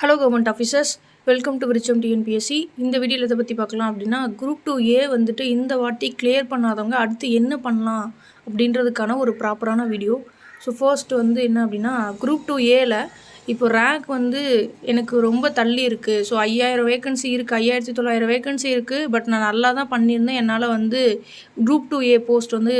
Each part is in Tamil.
Hello government officers, welcome to Virutcham TNPSC. இந்த வீடியோவில் இதை பற்றி பார்க்கலாம் அப்படின்னா, குரூப் 2A வந்துட்டு இந்த வாட்டி கிளியர் பண்ணாதவங்க அடுத்து என்ன பண்ணலாம் அப்படின்றதுக்கான ஒரு ப்ராப்பரான வீடியோ. ஸோ ஃபர்ஸ்ட் வந்து என்ன அப்படின்னா, குரூப் 2Aல இப்போ ரேங்க் வந்து எனக்கு ரொம்ப தள்ளி இருக்குது. ஸோ 5000 வேகன்சி இருக்குது, 5900 வேகன்சி இருக்குது. பட் நான் நல்லா தான் பண்ணியிருந்தேன். என்னால் வந்து குரூப் 2A போஸ்ட் வந்து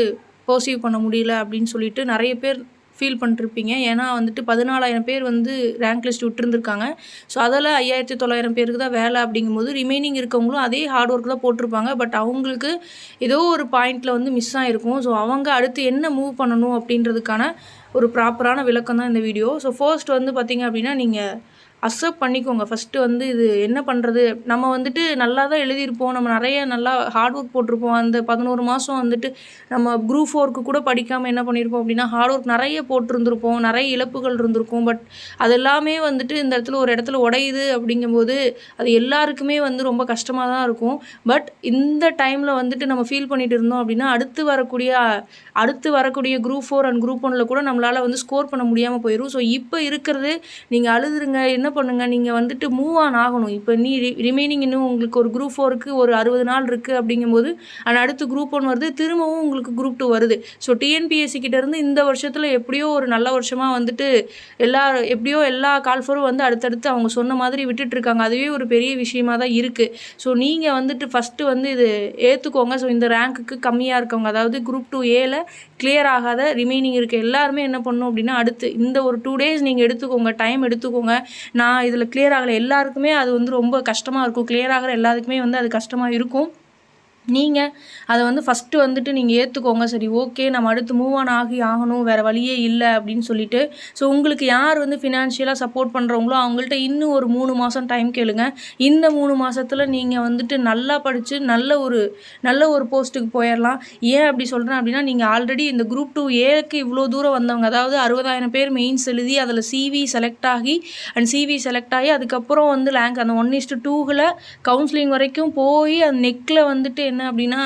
பர்சீவ் பண்ண முடியல அப்படின்னு சொல்லிட்டு நிறைய பேர் ஃபீல் பண்ணிருப்பீங்க. ஏன்னா வந்துட்டு 14,000 பேர் வந்து ரேங்க் லிஸ்ட் விட்டுருந்துருக்காங்க. ஸோ அதில் 5900 பேருக்கு தான் வேலை அப்படிங்கும்போது ரிமைனிங் இருக்கவங்களும் அதே ஹார்ட் ஒர்க் தான் போட்டிருப்பாங்க. பட் அவங்களுக்கு ஏதோ ஒரு பாயிண்டில் வந்து மிஸ் ஆகிருக்கும். ஸோ அவங்க அடுத்து என்ன மூவ் பண்ணணும் அப்படின்றதுக்கான ஒரு ப்ராப்பரான விளக்கம் தான் இந்த வீடியோ. ஸோ ஃபர்ஸ்ட் வந்து பார்த்திங்க அப்படின்னா, நீங்கள் அக்செப்ட் பண்ணிக்கோங்க. ஃபஸ்ட்டு வந்து இது என்ன பண்ணுறது, நம்ம வந்துட்டு நல்லா தான் எழுதியிருப்போம், நம்ம நிறைய நல்லா ஹார்ட் ஒர்க் போட்டிருப்போம். அந்த 11 மாதம் வந்துட்டு நம்ம குரூப் 4க்கு கூட படிக்காமல் என்ன பண்ணியிருப்போம் அப்படின்னா, ஹார்ட் ஒர்க் நிறைய போட்டிருந்துருப்போம், நிறைய இழப்புகள் இருந்திருக்கும். பட் அது எல்லாமே வந்துட்டு இந்த இடத்துல ஒரு இடத்துல உடையுது அப்படிங்கும்போது அது எல்லாருக்குமே வந்து ரொம்ப கஷ்டமாக தான் இருக்கும். பட் இந்த டைமில் வந்துட்டு நம்ம ஃபீல் பண்ணிட்டு இருந்தோம் அப்படின்னா, அடுத்து வரக்கூடிய குரூப் 4 அண்ட் குரூப் 1ல் கூட நம்மளால் வந்து ஸ்கோர் பண்ண முடியாமல் போயிடும். ஸோ இப்போ இருக்கிறது நீங்கள் அழுதுருங்க, என்ன பண்ணுங்கள், நீங்கள் வந்துட்டு மூவ் ஆன் ஆகணும். இப்போ ரிமைனிங் இன்னும் உங்களுக்கு ஒரு குரூப் 4க்கு ஒரு 60 நாள் இருக்குது அப்படிங்கும்போது, ஆனால் அடுத்து குரூப் 1 வருது, திரும்பவும் உங்களுக்கு குரூப் 2 வருது. ஸோ டிஎன்பிஎஸ்சி கிட்டேருந்து இந்த வருஷத்தில் எப்படியோ ஒரு நல்ல வருஷமாக வந்துட்டு எல்லா கால்ஃபரும் வந்து அடுத்தடுத்து அவங்க சொன்ன மாதிரி விட்டுட்ருக்காங்க. அதுவே ஒரு பெரிய விஷயமாக தான் இருக்குது. ஸோ நீங்கள் வந்துட்டு ஃபஸ்ட்டு வந்து இது ஏற்றுக்கோங்க. ஸோ இந்த ரேங்க்குக்கு கம்மியாக இருக்கவங்க, அதாவது குரூப் 2Aல கிளியர் ஆகாத ரிமைனிங் இருக்க எல்லாருமே என்ன பண்ணணும் அப்படின்னா, அடுத்து இந்த ஒரு 2 டேஸ் நீங்கள் எடுத்துக்கோங்க, டைம் எடுத்துக்கோங்க. நான் இதில் கிளியர் ஆகலை, எல்லாருக்குமே அது வந்து ரொம்ப கஷ்டமாக இருக்கும். கிளியர் ஆகிற எல்லாத்துக்குமே வந்து அது கஷ்டமாக இருக்கும். நீங்கள் அதை வந்து ஃபஸ்ட்டு வந்துட்டு நீங்கள் ஏற்றுக்கோங்க. சரி, ஓகே, நம்ம அடுத்து மூவ் ஆன் ஆகணும், வேறு வழியே இல்லை அப்படின்னு சொல்லிட்டு. ஸோ உங்களுக்கு யார் வந்து ஃபினான்ஷியலாக சப்போர்ட் பண்ணுறவங்களோ அவங்கள்ட்ட இன்னும் ஒரு 3 மாதம் டைம் கேளுங்க. இந்த 3 மாதத்தில் நீங்கள் வந்துட்டு நல்லா படித்து நல்ல ஒரு போஸ்ட்டுக்கு போயிடலாம். ஏன் அப்படி சொல்கிறேன் அப்படின்னா, நீங்கள் ஆல்ரெடி இந்த குரூப் 2Aக்கு இவ்வளோ தூரம் வந்தவங்க, அதாவது 60,000 பேர் மெயின்ஸ் எழுதி அதில் சிவி செலக்ட் ஆகி அதுக்கப்புறம் வந்து ரேங்க் அந்த 1:2ல் கவுன்சிலிங் வரைக்கும் போய் அந்த நெக்கில் வந்துட்டு என்ன அப்படின்னா,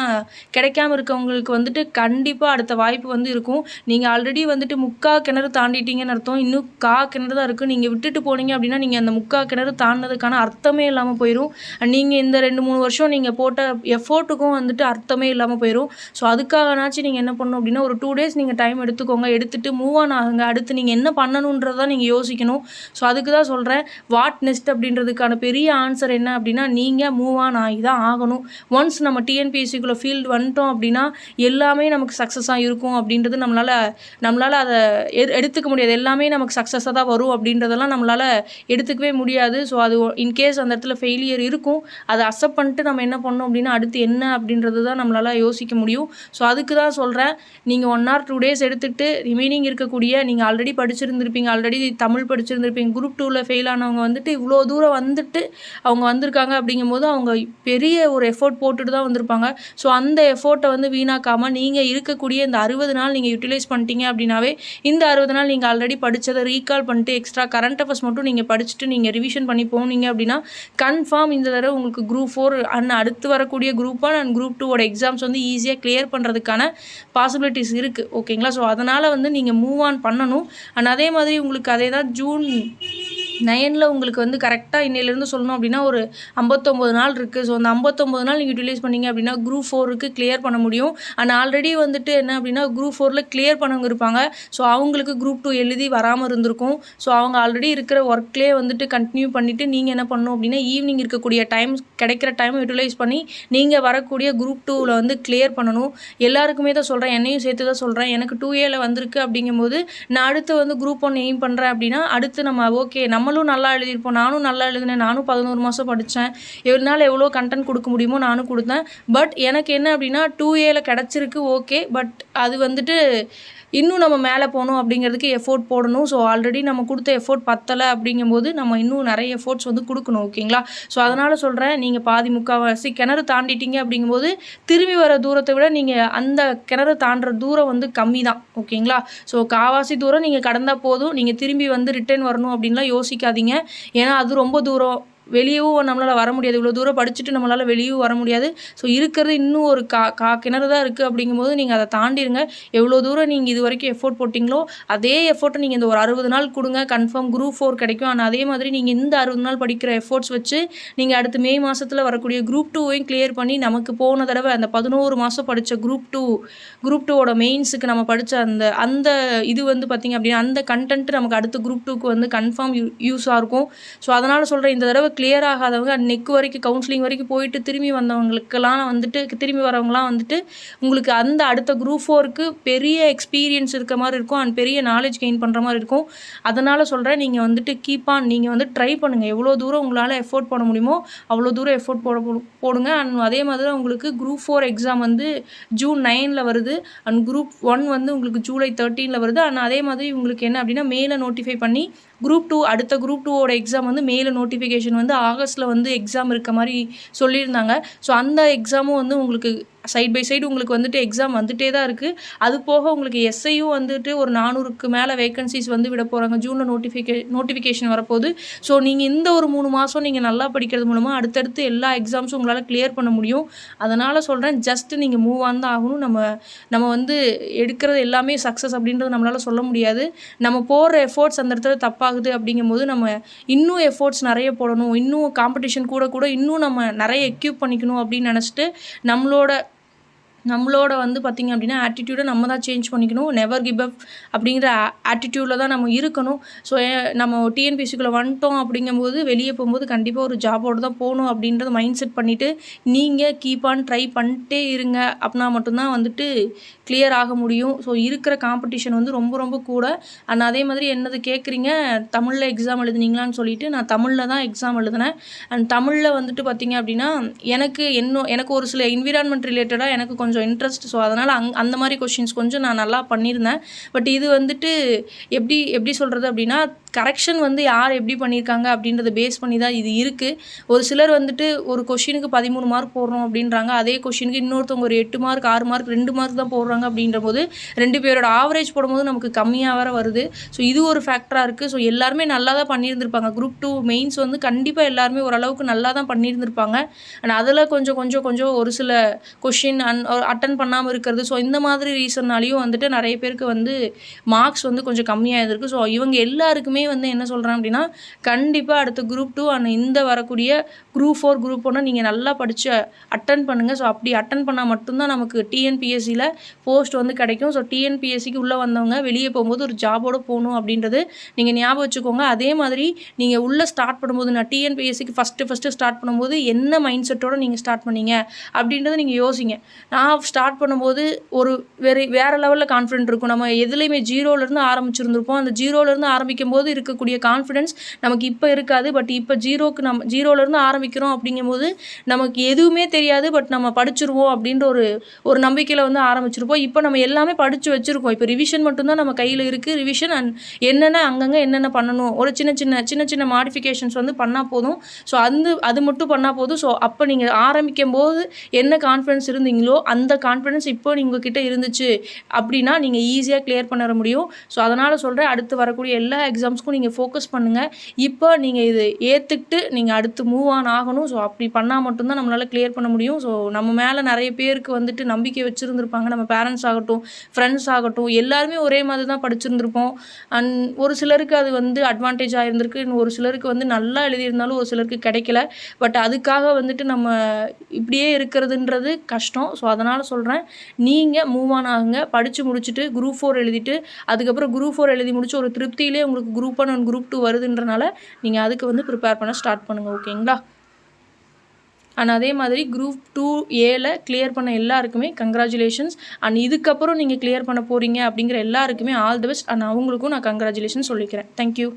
கிடைக்காம இருக்கவங்களுக்கு வந்துட்டு கண்டிப்பாக அடுத்த வாய்ப்பு வந்து இருக்கும். நீங்கள் ஆல்ரெடி வந்துட்டு முக்கா கிணறு தாண்டிட்டீங்கன்னு அர்த்தம். இன்னும் கிணறு தான் இருக்குது. நீங்கள் விட்டுட்டு போனீங்க அப்படின்னா, நீங்கள் அந்த முக்கா கிணறு தாண்டினதுக்கான அர்த்தமே இல்லாமல் போயிடும். நீங்கள் இந்த 2-3 வருஷம் நீங்கள் போட்ட எஃபோர்ட்டுக்கும் வந்துட்டு அர்த்தமே இல்லாமல் போயிடும். ஸோ அதுக்காகனாச்சும் நீங்கள் என்ன பண்ணணும் அப்படின்னா, ஒரு 2 டேஸ் நீங்கள் டைம் எடுத்துக்கோங்க. எடுத்துகிட்டு மூவ் ஆன் ஆகுங்க. அடுத்து நீங்கள் என்ன பண்ணணுன்றதான் நீங்கள் யோசிக்கணும். ஸோ அதுக்கு தான் சொல்கிறேன், வாட் நெக்ஸ்ட் அப்படின்றதுக்கான பெரிய ஆன்சர் என்ன அப்படின்னா, நீங்கள் மூவ் ஆன் ஆகி தான் ஆகணும். ஒன்ஸ் நம்ம டிஎன்பிஎஸ்சிக்குள்ளே ஃபீல்டு வந்துட்டோம் அப்படின்னா எல்லாமே நமக்கு சக்ஸஸாக இருக்கும் அப்படின்றது நம்மளால் அதை எடுத்துக்க முடியாது. எல்லாமே நமக்கு சக்ஸஸாக தான் வரும் அப்படின்றதெல்லாம் நம்மளால் எடுத்துக்கவே முடியாது. ஸோ அது இன்கேஸ் அந்த இடத்துல ஃபெயிலியர் இருக்கும், அதை அக்செப்ட் பண்ணிட்டு நம்ம என்ன பண்ணோம் அப்படின்னா, அடுத்து என்ன அப்படின்றது தான் நம்மளால் யோசிக்க முடியும். ஸோ அதுக்கு தான் சொல்கிறேன், நீங்கள் 1 or 2 டேஸ் எடுத்துகிட்டு ரிமைனிங் இருக்கக்கூடிய நீங்கள் ஆல்ரெடி படிச்சிருந்துருப்பீங்க, ஆல்ரெடி தமிழ் படிச்சிருந்துருப்பீங்க, குரூப் 2ல் ஃபெயில் ஆனவங்க வந்துட்டு இவ்வளோ தூரம் வந்துட்டு அவங்க வந்திருக்காங்க அப்படிங்கும்போது அவங்க பெரிய ஒரு எஃபோர்ட் போட்டுட்டு தான் வந்திருப்பாங்க. ஸோ அந்த எஃபோர்ட்டை வந்து வீணாக்காமல் நீங்கள் இருக்கக்கூடிய இந்த 60 நாள் நீங்கள் யூட்டிலைஸ் பண்ணிட்டீங்க அப்படின்னாவே, இந்த 60 நாள் நீங்கள் ஆல்ரெடி படித்ததை ரீகால் பண்ணிட்டு எக்ஸ்ட்ரா கரண்ட் அஃபேர்ஸ் மட்டும் நீங்கள் படிச்சுட்டு நீங்கள் ரிவிஷன் பண்ணி போனீங்க அப்படின்னா கன்ஃபார்ம் இந்த தடவை உங்களுக்கு குரூப் 4 அண்ட் அடுத்து வரக்கூடிய குரூப் 1 அண்ட் குரூப் 2ஓட எக்ஸாம்ஸ் வந்து ஈஸியாக கிளியர் பண்ணுறதுக்கான பாசிபிலிட்டிஸ் இருக்குது. ஓகேங்களா? ஸோ அதனால் வந்து நீங்கள் மூவ் ஆன் பண்ணணும். அண்ட் அதே மாதிரி உங்களுக்கு அதே தான் ஜூன் 9ல் உங்களுக்கு வந்து கரெக்டாக இன்னையிலேருந்து சொல்லணும் அப்படின்னா ஒரு 59 நாள் இருக்குது. ஸோ அந்த 59 நாள் நீங்கள் யூட்டிலைஸ் பண்ணிங்க அப்படின்னா குரூப் 4க்கு கிளியர் பண்ண முடியும். அண்ட் ஆல்ரெடி வந்துட்டு என்ன அப்படின்னா, குரூப் 4ல் கிளியர் பண்ணவங்க இருப்பாங்க. ஸோ அவங்களுக்கு குரூப் 2 எழுதி வராமல் இருந்திருக்கும். ஸோ அவங்க ஆல்ரெடி இருக்கிற ஒர்க்லேயே வந்துட்டு கண்டினியூ பண்ணிவிட்டு நீங்கள் என்ன பண்ணணும் அப்படின்னா, ஈவினிங் இருக்கக்கூடிய கிடைக்கிற டைம் யூட்டிலைஸ் பண்ணி நீங்கள் வரக்கூடிய குரூப் 2வில் வந்து கிளியர் பண்ணணும். எல்லாருக்குமே தான் சொல்கிறேன், என்னையும் சேர்த்து தான் சொல்கிறேன். எனக்கு 2Aல வந்திருக்கு அப்படிங்கும்போது நான் அடுத்து வந்து குரூப் 1 எய்ம் பண்ணுறேன் அப்படின்னா, அடுத்து நம்ம ஓகே நம்மளும் நல்லா எழுதியிருப்போம், நானும் நல்லா எழுதினேன், நானும் 11 மாதம் படித்தேன், என்னால் எவ்வளோ கண்டென்ட் கொடுக்க முடியுமோ நானும் கொடுத்தேன். பட் எனக்கு என்ன அப்படின்னா, 2Aல கிடச்சிருக்கு, ஓகே. பட் அது வந்துட்டு இன்னும் நம்ம மேலே போகணும் அப்படிங்கிறதுக்கு எஃபோர்ட் போடணும். ஸோ ஆல்ரெடி நம்ம கொடுத்த எஃபோர்ட் பத்தலை அப்படிங்கும்போது நம்ம இன்னும் நிறைய எஃபோர்ட்ஸ் வந்து கொடுக்கணும். ஓகேங்களா? ஸோ அதனால் சொல்கிறேன், நீங்கள் முக்கால்வாசி கிணறு தாண்டிட்டீங்க அப்படிங்கும்போது திரும்பி வர தூரத்தை விட நீங்கள் அந்த கிணறு தாண்டுற தூரம் வந்து கம்மி தான். ஓகேங்களா? ஸோ காவாசி தூரம் நீங்கள் கடந்தால் போதும், நீங்கள் திரும்பி வந்து ரிட்டர்ன் வரணும் அப்படின்லாம் யோசிக்காதீங்க. ஏன்னா அது ரொம்ப தூரம். வெளியவும் நம்மளால் வர முடியாது. இவ்வளோ தூரம் படிச்சுட்டு நம்மளால் வெளியவும் வர முடியாது. ஸோ இருக்கிறது இன்னும் ஒரு கிணறு தான் இருக்குது. அப்படிங்கும்போது நீங்கள் அதை தாண்டிடுங்க. எவ்வளோ தூரம் நீங்கள் இது வரைக்கும் எஃபோர்ட் போட்டிங்களோ அதே எஃபோர்ட்டை நீங்கள் இந்த ஒரு 60 நாள் கொடுங்க. கன்ஃபார்ம் குரூப் 4 கிடைக்கும். ஆனால் அதே மாதிரி நீங்கள் இந்த 60 நாள் படிக்கிற எஃபோர்ட்ஸ் வச்சு நீங்கள் அடுத்து மே மாதத்தில் வரக்கூடிய குரூப் 2வையும் கிளியர் பண்ணி, நமக்கு போன தடவை அந்த 11 மாதம் படித்த குரூப் 2ஓட மெயின்ஸுக்கு நம்ம படித்த அந்த இது வந்து பார்த்திங்க அப்படின்னா அந்த கண்டென்ட் நமக்கு அடுத்த குரூப் 2க்கு வந்து கன்ஃபார்ம் யூஸாக இருக்கும். ஸோ அதனால் சொல்கிறேன், இந்த தடவை கிளியர் ஆகாதவங்க நெக் வரைக்கும் கவுன்சிலிங் வரைக்கும் போயிட்டு திரும்பி வந்தவங்களுக்கெல்லாம் வந்துட்டு திரும்பி வரவங்களாம் வந்துட்டு உங்களுக்கு அந்த அடுத்த குரூப் 4க்கு பெரிய எக்ஸ்பீரியன்ஸ் இருக்க மாதிரி இருக்கும் அண்ட் பெரிய நாலேஜ் கெயின் பண்ணுற மாதிரி இருக்கும். அதனால் சொல்கிறேன், நீங்கள் வந்துட்டு கீப் ஆன், நீங்கள் வந்து ட்ரை பண்ணுங்கள். எவ்வளோ தூரம் உங்களால் எஃபோர்ட் போட முடியுமோ அவ்வளோ தூரம் எஃபோர்ட் போடுங்க. அண்ட் அதே மாதிரி உங்களுக்கு குரூப் 4 எக்ஸாம் வந்து ஜூன் 9 வருது அண்ட் குரூப் 1 வந்து உங்களுக்கு ஜூலை 13 வருது. அண்ட் அதே மாதிரி உங்களுக்கு என்ன அப்படின்னா மேலே நோட்டிஃபை பண்ணி குரூப் 2 அடுத்த குரூப் 2ஓட எக்ஸாம் வந்து மேலே நோட்டிஃபிகேஷன் வந்து ஆகஸ்ட்டில் வந்து எக்ஸாம் இருக்க மாதிரி சொல்லியிருந்தாங்க. ஸோ அந்த எக்ஸாமும் வந்து உங்களுக்கு சைட் பை சைடு உங்களுக்கு வந்துட்டு எக்ஸாம் வந்துகிட்டே தான் இருக்குது. அது போக உங்களுக்கு எஸ்ஐயும் வந்துட்டு ஒரு 400க்கு மேலே வேகன்சிஸ் வந்து விட போகிறாங்க. ஜூனில் நோட்டிஃபிகேஷன் வரப்போகுது. ஸோ நீங்கள் இந்த ஒரு 3 மாதம் நீங்கள் நல்லா படிக்கிறது மூலமாக அடுத்தடுத்து எல்லா எக்ஸாம்ஸும் உங்களால் கிளியர் பண்ண முடியும். அதனால் சொல்கிறேன், ஜஸ்ட்டு நீங்கள் மூவ் ஆன் தான் ஆகணும். நம்ம வந்து எடுக்கிறது எல்லாமே சக்ஸஸ் அப்படின்றது நம்மளால் சொல்ல முடியாது. நம்ம போடுற எஃபோர்ட்ஸ் அந்த இடத்துல தப்பாகுது அப்படிங்கும்போது நம்ம இன்னும் எஃபோர்ட்ஸ் நிறைய போடணும், இன்னும் காம்படிஷன் கூட இன்னும் நம்ம நிறைய எக்யூப் பண்ணிக்கணும் அப்படின்னு நினச்சிட்டு நம்மளோட வந்து பார்த்திங்க அப்படின்னா ஆட்டிடியூடை நம்ம தான் சேஞ்ச் பண்ணிக்கணும். நெவர் கிவ் அப் அப்படிங்கிற ஆட்டிடியூடில் தான் நம்ம இருக்கணும். ஸோ நம்ம டிஎன்பிஎஸ்சிக்குள்ளே வந்துட்டோம் அப்படிங்கும்போது வெளியே போகும்போது கண்டிப்பாக ஒரு ஜாபோடு தான் போகணும் அப்படின்றத மைண்ட் செட் பண்ணிவிட்டு நீங்கள் கீப் ஆன் ட்ரை பண்ணிட்டே இருங்க. அப்படின்னா மட்டும்தான் வந்துட்டு கிளியர் ஆக முடியும். ஸோ இருக்கிற காம்படிஷன் வந்து ரொம்ப ரொம்ப கூட. அண்ட் அதே மாதிரி என்னது கேட்குறீங்க, தமிழில் எக்ஸாம் எழுதுனீங்களான்னு சொல்லிட்டு, நான் தமிழில் தான் எக்ஸாம் எழுதினேன். அண்ட் தமிழில் வந்துட்டு பார்த்திங்க அப்படின்னா எனக்கு ஒரு சில என்விரான்மெண்ட் ரிலேட்டடாக எனக்கு கொஞ்சம் இன்ட்ரெஸ்ட். ஸோ அதனால் அந்த மாதிரி கொஷின்ஸ் கொஞ்சம் நான் நல்லா பண்ணியிருந்தேன். பட் இது வந்துட்டு எப்படி சொல்கிறது அப்படின்னா, கரெக்ஷன் வந்து யார் எப்படி பண்ணியிருக்காங்க அப்படின்றத பேஸ் பண்ணி தான் இது இருக்குது. ஒரு சிலர் வந்துட்டு ஒரு கொஷினுக்கு 13 மார்க் போடுறோம் அப்படின்றாங்க. அதே கொஷினுக்கு இன்னொருத்தவங்க ஒரு 8 மார்க் 6 மார்க் 2 மார்க் தான் போடுறாங்க அப்படின்ற போது 2 பேரோட ஆவரேஜ் போடும்போது நமக்கு கம்மியாக வர வருது. ஸோ இது ஒரு ஃபேக்டராக இருக்குது. ஸோ எல்லாருமே நல்லா தான் பண்ணியிருந்திருப்பாங்க. குரூப் 2 மெயின்ஸ் வந்து கண்டிப்பாக எல்லாருமே ஓரளவுக்கு நல்லா தான் பண்ணியிருந்திருப்பாங்க. அண்ட் அதில் கொஞ்சம் ஒரு சில கொஷின் அட்டன் பண்ணாமல் இருக்கிறது. ஸோ இந்த மாதிரி ரீசன்னாலையும் வந்துட்டு நிறைய பேருக்கு வந்து மார்க்ஸ் வந்து கொஞ்சம் கம்மியாக இருக்குது. ஸோ இவங்க எல்லாருக்குமே வந்து என்ன சொல்கிறேன் அப்படின்னா, கண்டிப்பாக அடுத்த குரூப் 2 அண்ட் இந்த வரக்கூடிய குரூப் 4 குரூப் 1 நீங்கள் நல்லா படித்து அட்டன் பண்ணுங்கள். ஸோ அப்படி அட்டன் பண்ணால் மட்டும்தான் நமக்கு டிஎன்பிஎஸ்சியில் போஸ்ட் வந்து கிடைக்கும். ஸோ டிஎன்பிஎஸ்சிக்கு உள்ளே வந்தவங்க வெளியே போகும்போது ஒரு ஜாபோடு போகணும் அப்படின்றது நீங்கள் ஞாபகம் வச்சுக்கோங்க. அதே மாதிரி நீங்கள் உள்ளே ஸ்டார்ட் பண்ணும்போது, நான் டிஎன்பிஎஸ்சிக்கு ஃபஸ்ட்டு ஸ்டார்ட் பண்ணும்போது என்ன மைண்ட் செட்டோடு நீங்கள் ஸ்டார்ட் பண்ணீங்க அப்படின்றத நீங்கள் யோசிங்க. நான் ஸ்டார்ட் பண்ணும்போது ஒரு வேறு லெவலில் கான்ஃபிடென்ட் இருக்கும். நம்ம எதுலேயுமே ஜீரோலேருந்து ஆரம்பிச்சிருந்துருப்போம். அந்த ஜீரோலேருந்து ஆரம்பிக்கும் போது இருக்கக்கூடிய கான்ஃபிடென்ஸ் நமக்கு இப்போ இருக்காது. பட் இப்போ ஜீரோலேருந்து ஆரம்பிக்கிறோம் அப்படிங்கும்போது நமக்கு எதுவுமே தெரியாது. பட் நம்ம படிச்சிருவோம் அப்படின்ற ஒரு நம்பிக்கையில் வந்து ஆரம்பிச்சிருப்போம். இப்போ நம்ம எல்லாமே படித்து வச்சுருக்கோம். இப்போ ரிவிஷன் மட்டும்தான் நம்ம கையில் இருக்குது. ரிவிஷன் அண்ட் அங்கங்கே என்னென்ன பண்ணணும், ஒரு சின்ன மாடிஃபிகேஷன்ஸ் வந்து பண்ணால் போதும். ஸோ அது மட்டும் பண்ணால் போதும். ஸோ அப்போ நீங்கள் ஆரம்பிக்கும் போது என்ன கான்ஃபிடென்ஸ் இருந்தீங்களோ அந்த கான்ஃபிடென்ஸ் இப்போ உங்ககிட்ட இருந்துச்சு அப்படின்னா நீங்கள் ஈஸியாக கிளியர் பண்ண முடியும். ஸோ அதனால் சொல்கிறேன், அடுத்து வரக்கூடிய எல்லா எக்ஸாம்ஸ்க்கும் நீங்கள் ஃபோக்கஸ் பண்ணுங்கள். இப்போ நீங்கள் இது ஏற்றுக்கிட்டு நீங்கள் அடுத்து மூவ் ஆன் ஆகணும். ஸோ அப்படி பண்ணால் மட்டும்தான் நம்மளால் கிளியர் பண்ண முடியும். ஸோ நம்ம மேலே நிறைய பேருக்கு வந்துட்டு நம்பிக்கை வச்சுருந்துருப்பாங்க. நம்ம பேரண்ட்ஸ் ஆகட்டும், ஃப்ரெண்ட்ஸ் ஆகட்டும், எல்லாருமே ஒரே மாதிரி தான் படிச்சிருந்துருப்போம். அண்ட் ஒரு சிலருக்கு அது வந்து அட்வான்டேஜ் ஆகிருந்திருக்கு. ஒரு சிலருக்கு வந்து நல்லா எழுதியிருந்தாலும் ஒரு சிலருக்கு கிடைக்கல. பட் அதுக்காக வந்துட்டு நம்ம இப்படியே இருக்கிறதுன்றது கஷ்டம். ஸோ அதனால் சொல்கிறேன், நீங்கள் மூவ் ஆன் ஆகுங்க. படித்து முடிச்சுட்டு குரூப் 4 எழுதிட்டு அதுக்கப்புறம் குரூப் 4 எழுதி முடிச்சு ஒரு திருப்தியிலே உங்களுக்கு குரூப் 1 அண்ட் குரூப் 2 வருதுன்றனால நீங்கள் அதுக்கு வந்து ப்ரிப்பேர் பண்ண ஸ்டார்ட் பண்ணுங்கள். ஓகேங்களா? அண்ட் அதே மாதிரி குரூப் 2A கிளியர் பண்ண எல்லாருக்குமே கங்க்ராச்சுலேஷன்ஸ். அண்ட் இதுக்கப்புறம் நீங்கள் கிளியர் பண்ண போகிறீங்க அப்படிங்கிற எல்லாருக்குமே ஆல் தி பெஸ்ட். அண்ட் அவங்களுக்கும் நான் கங்க்ராச்சுலேஷன் சொல்லிக்கிறேன். தேங்க்யூ.